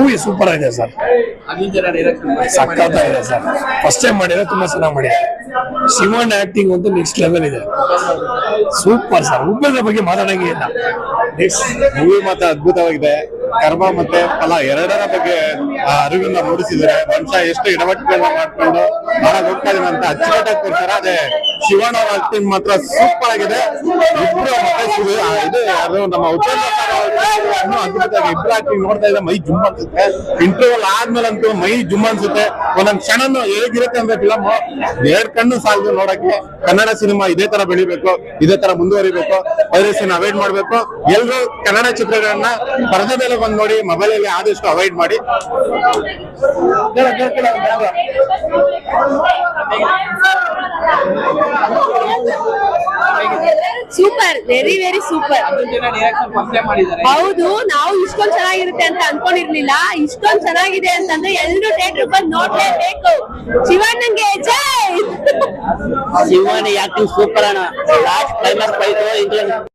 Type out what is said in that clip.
Movie super ಆಗಿದೆ sir, ಸಕ್ಕತ್ತಾಗಿದೆ sir. First time ಮಾಡಿದ್ರೆ ತುಂಬಾ ಚೆನ್ನಾಗಿ ಮಾಡಿದೆ. ಶಿವಣ್ಣ ಆಕ್ಟಿಂಗ್ ಅಂತೂ ನೆಕ್ಸ್ಟ್ ಲೆವೆಲ್ ಇದೆ, ಸೂಪರ್ ಸರ್. ಉಪೇಂದ್ರ ಬಗ್ಗೆ ಮಾತಾಡಂಗೆ ಇಲ್ಲ. ಮೂವಿ ಮಾತ್ರ ಅದ್ಭುತವಾಗಿದೆ. ಕರ್ಮ ಮತ್ತೆ ಫಲ ಎರಡರ ಬಗ್ಗೆ ಅರಿವನ್ನ ಮೂಡಿಸಿದ್ರೆ ಮನುಷ್ಯ ಎಷ್ಟು ಎಡವಟ್ಟುಗಳನ್ನ ಮಾಡ್ಕೊಂಡು ಮಾಡಕ್ ಹೋಗ್ತಾ ಇದೀನಿ ಅಂತ ಅಚ್ಚುಕಟ್ಟಾಗಿ ಕೊಡ್ತಾರೆ. ಅದೇ ಶಿವಣ್ಣ ಅವ್ರ ಆಕ್ಟಿಂಗ್ ಮಾತ್ರ ಸೂಪರ್ ಆಗಿದೆ. ಇಬ್ರು ಮತ್ತೆ ಇದು ಯಾರು ನಮ್ಮ ಉಪೇಂದ್ರ ಇನ್ನೂ ಅದ್ಭುತವಾಗಿ ಇಬ್ರು ಆಕ್ಟಿಂಗ್ ನೋಡ್ತಾ ಇದ್ರೆ ಮೈ ಜುಮ್ ಅನ್ಸುತ್ತೆ. ಇಂಟರ್ವಲ್ ಆದ್ಮೇಲಂತೂ ಮೈ ಜುಮ್ ಅನ್ಸುತ್ತೆ. ಒಂದೊಂದ್ ಕ್ಷಣನು ಹೇಗಿರುತ್ತೆ ಅಂದ್ರೆ ಫಿಲಮ್ ಎರಡ್ ಕಣ್ಣು ಸಾಲದು ನೋಡಕ್ಕೆ. ಕನ್ನಡ ಸಿನಿಮಾ ಇದೇ ತರ ಬೆಳಿಬೇಕು, ಇದೇ ತರ ಮುಂದುವರಿಬೇಕು, ಪೈರಸಿನ ಅವಾಯ್ಡ್ ಮಾಡ್ಬೇಕು. ಎಲ್ರು ಕನ್ನಡ ಚಿತ್ರಗಳನ್ನ ಪರದೆ ಮೇಲೆ ಬಂದು ನೋಡಿ, ಮೊಬೈಲ್ ಅಲ್ಲಿ ಆದಷ್ಟು ಅವಾಯ್ಡ್ ಮಾಡಿ. Super, very very super. ಹೌದು, ನಾವು ಇಷ್ಟೊಂದ್ ಚೆನ್ನಾಗಿರುತ್ತೆ ಅಂತ ಅನ್ಕೊಂಡಿರ್ಲಿಲ್ಲ. ಇಷ್ಟೊಂದ್ ಚೆನ್ನಾಗಿದೆ ಅಂತಂದ್ರೆ ಎಲ್ರು ಥಿಯೇಟರ್ ಬಂದು ನೋಡ್ಲೇಬೇಕು. ಶಿವಣ್ಣಂಗೆ ಜೈ. ಶಿವಣ್ಣ ಆಕ್ಟಿಂಗ್ ಸೂಪರ್ ಅಣ್ಣ. Last climax